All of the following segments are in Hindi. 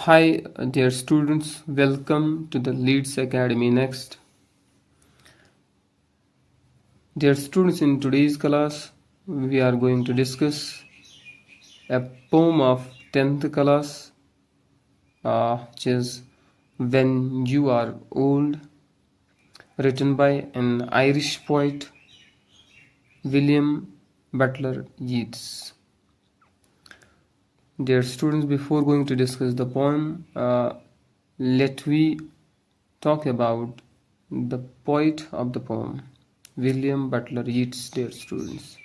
Hi, dear students, welcome to the Leeds Academy Next. Dear students, in today's class, we are going to discuss a poem of 10th class, which is When You Are Old, written by an Irish poet, William Butler Yeats. Dear students, before going to discuss the poem, let we talk about the poet of the poem, William Butler Yeats, dear students.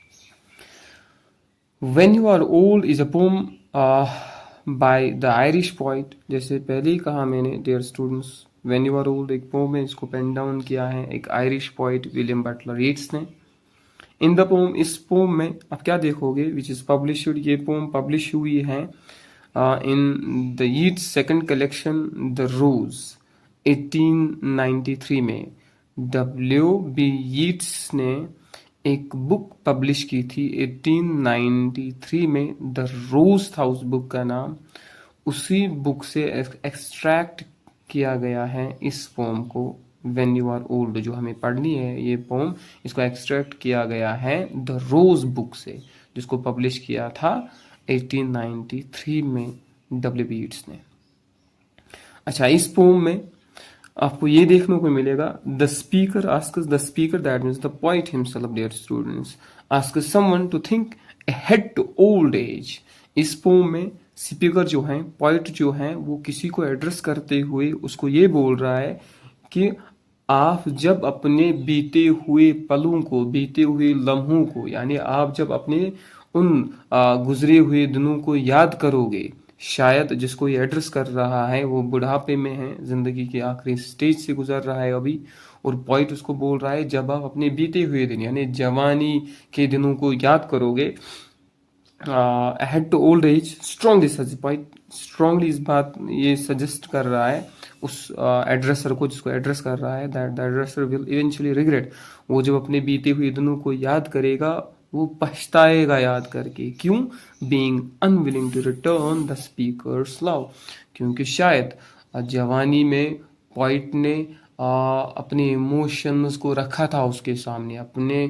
When You Are Old is a poem by the Irish poet. जैसे पहले ही कहा मैंने dear students, When You Are Old एक पोम है, इसको पेन डाउन किया है एक Irish poet William Butler Yeats ने. इन द पोम, इस पोम में आप क्या देखोगे, विच इज पब्लिश्ड, ये पोम पब्लिश हुई है in the Yeats second collection the rose 1893 में. W.B. यीट्स ने एक बुक पब्लिश की थी 1893 में. द रोज था उस बुक का नाम. उसी बुक से एक्सट्रैक्ट किया गया है इस पोम को, वेन यू आर ओल्ड, जो हमें पढ़नी है ये पोम. इसको एक्सट्रैक्ट किया गया है द रोज बुक से, जिसको पब्लिश किया था 1893 में W.B. यीट्स ने. अच्छा, इस पोम में आपको ये देखने को मिलेगा, the speaker asks, the speaker that means the poet himself, dear students, asks someone to think ahead to old age. इस पोम में स्पीकर जो है, पोइट जो है, वो किसी को एड्रेस करते हुए उसको ये बोल रहा है कि आप जब अपने बीते हुए पलों को, बीते हुए लम्हों को, यानी आप जब अपने उन गुजरे हुए दिनों को याद करोगे, शायद जिसको ये एड्रेस कर रहा है वो बुढ़ापे में है, जिंदगी के आखिरी स्टेज से गुजर रहा है अभी, और पॉइंट उसको बोल रहा है जब आप अपने बीते हुए दिन यानी जवानी के दिनों को याद करोगे, ahead to old age, strongly point strongly इस बात ये सजेस्ट कर रहा है उस एड्रेसर को, जिसको एड्रेस कर रहा है, that the addresser will eventually regret. वो जब अपने बीते हुए दिनों को याद करेगा वो पछताएगा याद करके. क्यों? Being unwilling to return the speaker's love, क्योंकि शायद जवानी में पॉइंट ने अपने इमोशंस को रखा था उसके सामने, अपने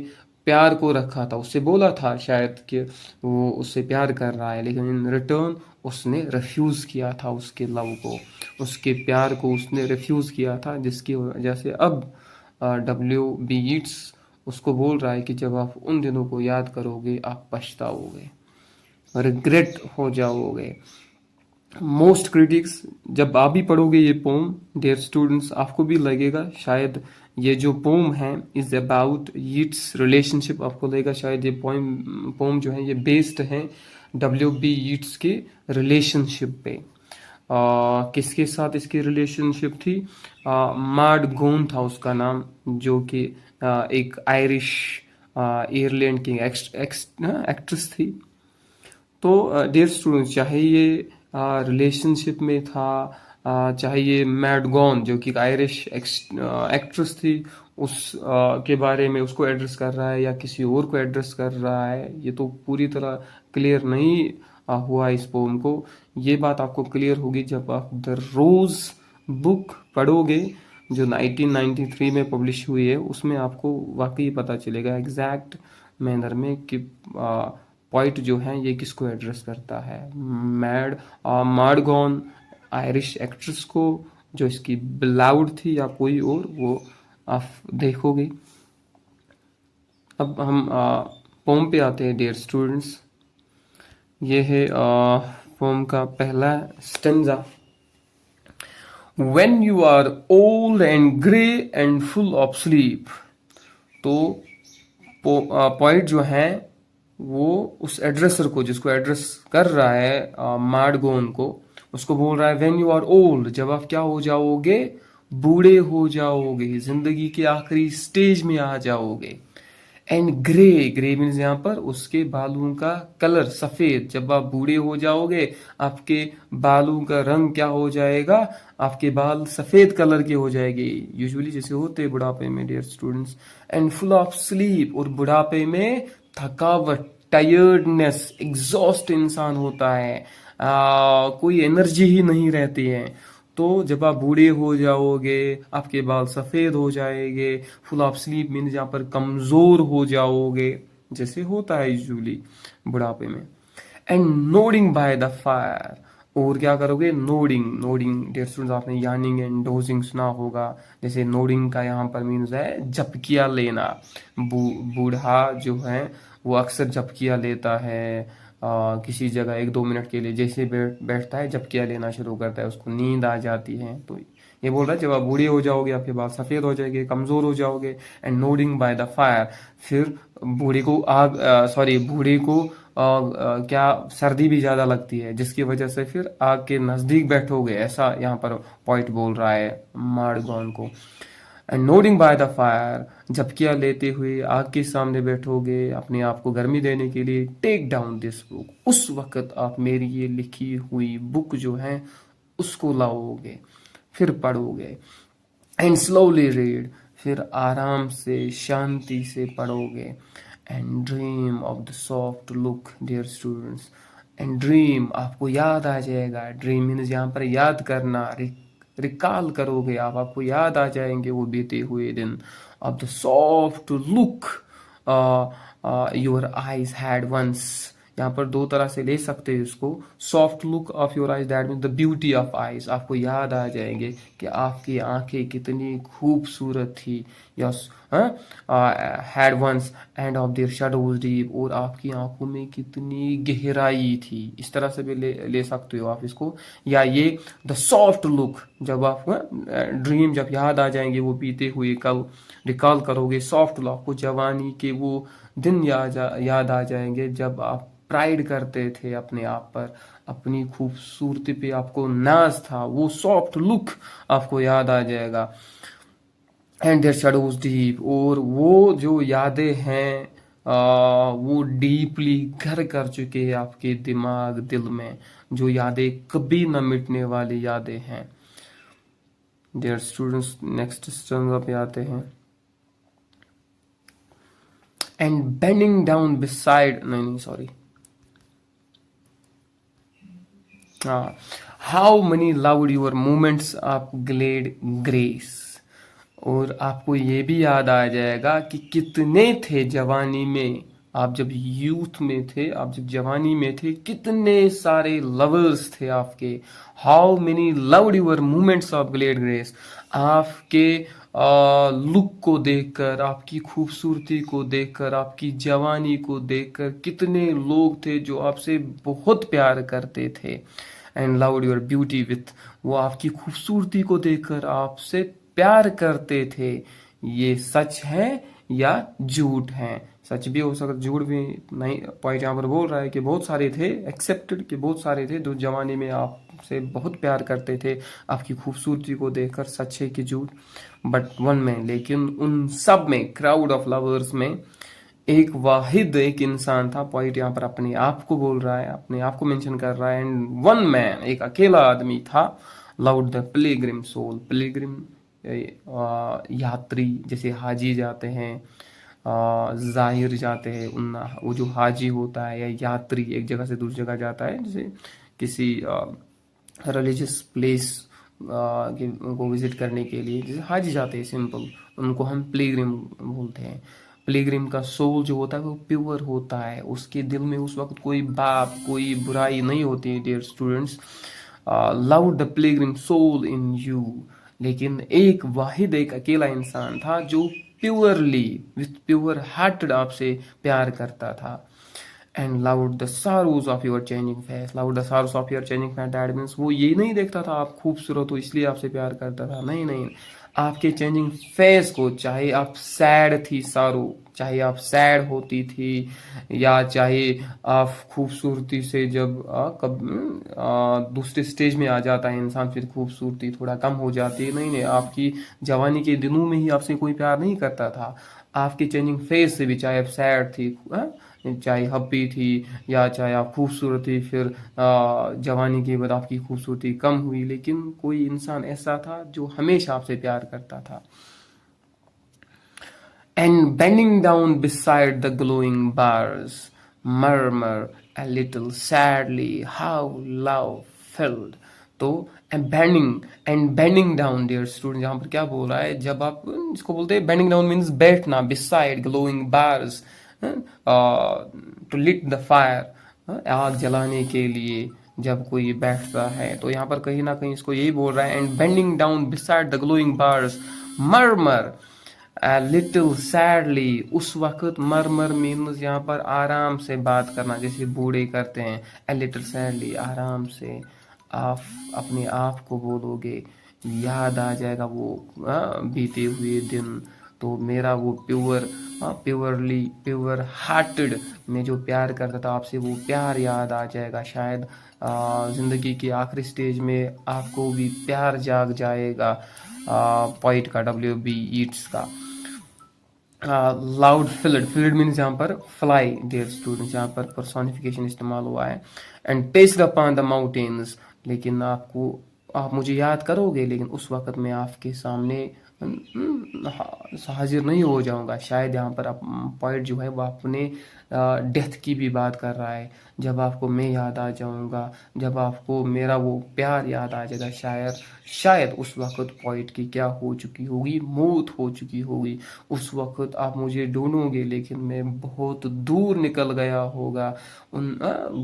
प्यार को रखा था, उससे बोला था शायद कि वो उससे प्यार कर रहा है, लेकिन इन रिटर्न उसने रिफ्यूज किया था उसके लव को, उसके प्यार को उसने रिफ्यूज किया था, जिसकी वजह से अब W.B. यीट्स उसको बोल रहा है कि जब आप उन दिनों को याद करोगे आप पछताओगे, रिग्रेट हो जाओगे. मोस्ट क्रिटिक्स, जब आप भी पढ़ोगे ये पोम, डियर स्टूडेंट्स, आपको भी लगेगा शायद ये जो पोम है इज अबाउट यीट्स रिलेशनशिप. आपको लगेगा शायद ये पोम जो है ये बेस्ड है W.B. यीट्स के रिलेशनशिप पे. किसके साथ इसकी रिलेशनशिप थी? माड गोन था उसका नाम, जो कि एक आयरिश आयरलैंड की एक्ट्रेस थी. तो डियर स्टूडेंट्स, चाहे ये रिलेशनशिप में था, चाहे ये मैड गॉन जो कि आयरिश एक्ट्रेस थी, उस के बारे में उसको एड्रेस कर रहा है या किसी और को एड्रेस कर रहा है, ये तो पूरी तरह क्लियर नहीं हुआ इस पोम को. ये बात आपको क्लियर होगी जब आप द रोज बुक पढ़ोगे जो 1993 में पब्लिश हुई है. उसमें आपको वाकई पता चलेगा एग्जैक्ट मैनर में कि पॉइंट जो है ये किसको एड्रेस करता है. मार्गॉन आयरिश एक्ट्रेस को, जो इसकी बिलाउड थी, या कोई और, वो आप देखोगे. अब हम पोम पे आते हैं डियर स्टूडेंट्स. ये है पोम का पहला stanza. When you are old and grey and full of sleep. तो पॉइंट जो है वो उस एड्रेसर को, जिसको एड्रेस कर रहा है मार्गोन को, उसको बोल रहा है व्हेन यू आर ओल्ड, जब आप क्या हो जाओगे, बूढ़े हो जाओगे, जिंदगी के आखिरी स्टेज में आ जाओगे. एंड ग्रे, ग्रे मीन्स यहाँ पर उसके बालों का कलर सफेद. जब आप बूढ़े हो जाओगे आपके बालों का रंग क्या हो जाएगा, आपके बाल सफेद कलर के हो जाएंगे, यूजुअली जैसे होते हैं बुढ़ापे में, dear students. And full of sleep, और बुढ़ापे में थकावट, टायर्डनेस, एग्जॉस्ट इंसान होता है. कोई एनर्जी ही नहीं रहती है। तो जब आप बूढ़े हो जाओगे, आपके बाल सफेद हो जाएंगे, फुल ऑफ स्लीप मीन्स यहाँ पर कमजोर हो जाओगे, जैसे होता है यूजुअली बुढ़ापे में। And nodding by the fire, और क्या करोगे, नोडिंग। नोडिंग डियर स्टूडेंट्स, आपने यार्निंग एंड डोजिंग सुना होगा। जैसे नोडिंग का यहाँ पर मीन्स है झपकियाँ लेना। बूढ़ा जो है वो अक्सर झपकियाँ लेता है, किसी जगह 1-2 मिनट के लिए जैसे बैठता है झपकियाँ लेना शुरू करता है, उसको नींद आ जाती है। तो ये बोल रहा है जब आप बूढ़े हो जाओगे, आपके बाल सफेद हो जाएंगे, कमजोर हो जाओगे। And nodding by the fire, फिर बूढ़े को बूढ़े को क्या सर्दी भी ज्यादा लगती है, जिसकी वजह से फिर आग के नजदीक बैठोगे, ऐसा यहाँ पर पॉइंट बोल रहा है मार्गन को। And nodding by the fire, झपकियां लेते हुए आग के सामने बैठोगे अपने आप को गर्मी देने के लिए। टेक डाउन दिस बुक, उस वक्त आप मेरी ये लिखी हुई बुक जो है उसको लाओगे, फिर पढ़ोगे। एंड स्लोली रीड, फिर आराम से शांति से पढ़ोगे। And dream of the soft look dear students. And dream, आपको याद आ जाएगा। ड्रीम मीन्स यहाँ पर याद करना, रिकॉल करोगे आप, आपको याद आ जाएंगे वो बीते हुए दिन। Of the soft look your eyes had once, यहाँ पर दो तरह से ले सकते हैं इसको। Soft look of your eyes, that means the beauty of eyes, आपको याद आ जाएंगे कि आपकी आंखें कितनी खूबसूरत थी। Yes, had once and of their shadows deep, और आपकी आंखों में कितनी गहराई थी। इस तरह से भी ले सकते हो आप इसको। या ये द सॉफ्ट लुक, जब आप ड्रीम जब याद आ जाएंगे वो बीते हुए कल, रिकॉल करोगे सॉफ्ट लुक को, जवानी के वो दिन याद आ जाएंगे जब आप प्राइड करते थे अपने आप पर, अपनी खूबसूरती पे आपको नाज था, वो सॉफ्ट लुक आपको याद आ जाएगा। एंड देयर शैडोज डीप, और वो जो यादें हैं वो डीपली घर कर चुके हैं आपके दिमाग दिल में, जो यादें कभी न मिटने वाली यादें हैं। डियर स्टूडेंट्स, नेक्स्ट स्टैंजा पे आते हैं। एंड बेंडिंग डाउन बिसाइड, नहीं sorry, how many loved your movements of glad grace, और आपको ये भी याद आ जाएगा कि कितने थे जवानी में, आप जब यूथ में थे, आप जब जवानी में थे, कितने सारे लवर्स थे आपके। How many loved your movements of glad grace, आपके लुक को देखकर, आपकी खूबसूरती को देखकर, आपकी जवानी को देखकर कितने लोग थे जो आपसे बहुत प्यार करते थे। And loved your beauty with, वो आपकी खूबसूरती को देखकर आपसे प्यार करते थे। ये सच है या झूठ है? सच भी हो सकता, झूठ भी नहीं। पॉइंट यहाँ पर बोल रहा है कि बहुत सारे थे, एक्सेप्टेड कि बहुत सारे थे जो जवानी में आपसे बहुत प्यार करते थे आपकी खूबसूरती को देखकर, सच है कि झूठ? बट वन में, लेकिन उन सब में, क्राउड ऑफ लवर्स में एक वाहिद एक इंसान था। पॉइंट यहाँ पर अपने आप को बोल रहा है, अपने आप को मेंशन कर रहा है। एंड वन मैन, एक अकेला आदमी था। Loved the pilgrim soul, pilgrim यात्री, जैसे हाजी जाते हैं, जाहिर जाते हैं, उन वो जो हाजी होता है या यात्री एक जगह से दूसरी जगह जाता है, जैसे किसी रिलीजियस प्लेस को विजिट करने के लिए, जैसे हाजी जाते हैं सिंपल, उनको हम पिलग्रिम बोलते हैं। पिलग्रिम का सोल जो होता है वो प्योर होता है, उसके दिल में उस वक्त कोई पाप, कोई बुराई नहीं होती। Dear students, love the pilgrim soul in you, लेकिन एक वाहिद एक अकेला इंसान था जो प्योरली विथ प्योर हार्टेड आपसे प्यार करता था। And loud the sorrows of your changing face, loud the sorrows of your changing face, that means वो ये नहीं देखता था आप खूबसूरत हो इसलिए आपसे प्यार करता था, नहीं नहीं, आपके चेंजिंग फेस को, चाहे आप सैड थी सारो, चाहे आप सैड होती थी, या चाहे आप खूबसूरती से जब दूसरे स्टेज में आ जाता है इंसान, फिर खूबसूरती थोड़ा कम हो जाती है, नहीं नहीं, आपकी जवानी के दिनों में ही आपसे कोई प्यार नहीं करता था। आपके चेंजिंग फेस से भी, चाहे आप सैड थी, चाहे हप्पी थी, या चाहे आप खूबसूरत थी, फिर जवानी के बाद आपकी खूबसूरती कम हुई, लेकिन कोई इंसान ऐसा था जो हमेशा आपसे प्यार करता था। And bending down beside the glowing bars, murmur a little sadly how love filled। तो बेंडिंग डाउन डियर स्टूडेंट, यहाँ पर क्या बोल रहा है, जब आप इसको बोलते हैं बेंडिंग डाउन मीन्स बैठना beside glowing bars to lit the fire, आग जलाने के लिए जब कोई बैठता है। तो यहाँ पर कहीं ना कहीं इसको यही बोल रहा है, and bending down beside the glowing bars murmur a little sadly। उस वक्त मरमर मीन्स यहाँ पर आराम से बात करना, जैसे बूढ़े करते हैं। a little sadly आराम से आप अपने आप को बोलोगे, याद आ जाएगा वो बीते हुए दिन। तो मेरा वो प्योर हार्टेड में जो प्यार करता था आपसे, वो प्यार याद आ जाएगा। शायद जिंदगी के आखिरी स्टेज में आपको भी प्यार जाग जाएगा। पोइट का W.B. यीट्स का। लाउड फिल्ड मीन्स यहाँ पर फ्लाई डियर स्टूडेंट्स, यहाँ पर पर्सोनिफिकेशन इस्तेमाल हुआ है। And paced upon the mountains, लेकिन आप मुझे याद करोगे, लेकिन उस वक्त मैं आपके सामने हाजिर नहीं हो जाऊंगा। शायद यहाँ पर पॉइंट जो है वो अपने डेथ की भी बात कर रहा है। जब आपको मैं याद आ जाऊंगा, जब आपको मेरा वो प्यार याद आ जाएगा, शायद उस वक्त पॉइंट की क्या हो चुकी होगी, मौत हो चुकी होगी। उस वक्त आप मुझे ढूंढोगे, लेकिन मैं बहुत दूर निकल गया होगा उन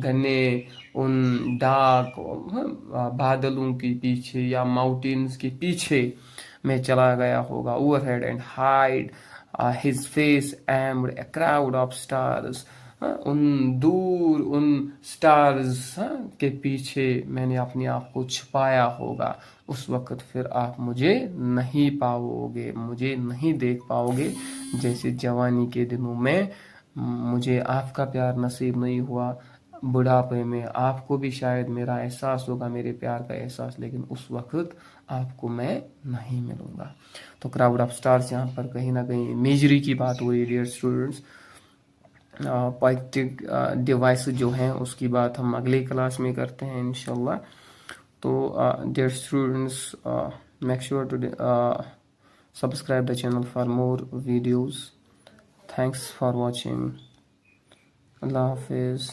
घने, उन डार्क बादलों के पीछे या माउंटेन्स के पीछे में चला गया होगा। Overhead and hide his face aimed a crowd of stars. उन दूर उन स्टार्स के पीछे मैंने अपने आप को छुपाया होगा। उस वक्त फिर आप मुझे नहीं पाओगे, मुझे नहीं देख पाओगे। जैसे जवानी के दिनों में मुझे आपका प्यार नसीब नहीं हुआ, बुढ़ापे में आपको भी शायद मेरा एहसास होगा, मेरे प्यार का एहसास, लेकिन उस वक्त आपको मैं नहीं मिलूंगा। तो क्राउड ऑफ स्टार्स यहाँ पर कहीं ना कहीं मेजरी की बात हो रही है डियर स्टूडेंट्स। पोएटिक डिवाइस जो हैं उसकी बात हम अगले क्लास में करते हैं इंशाल्लाह। तो dear students, make sure to subscribe the channel for more videos. Thanks for watching. अल्लाह हाफिज़।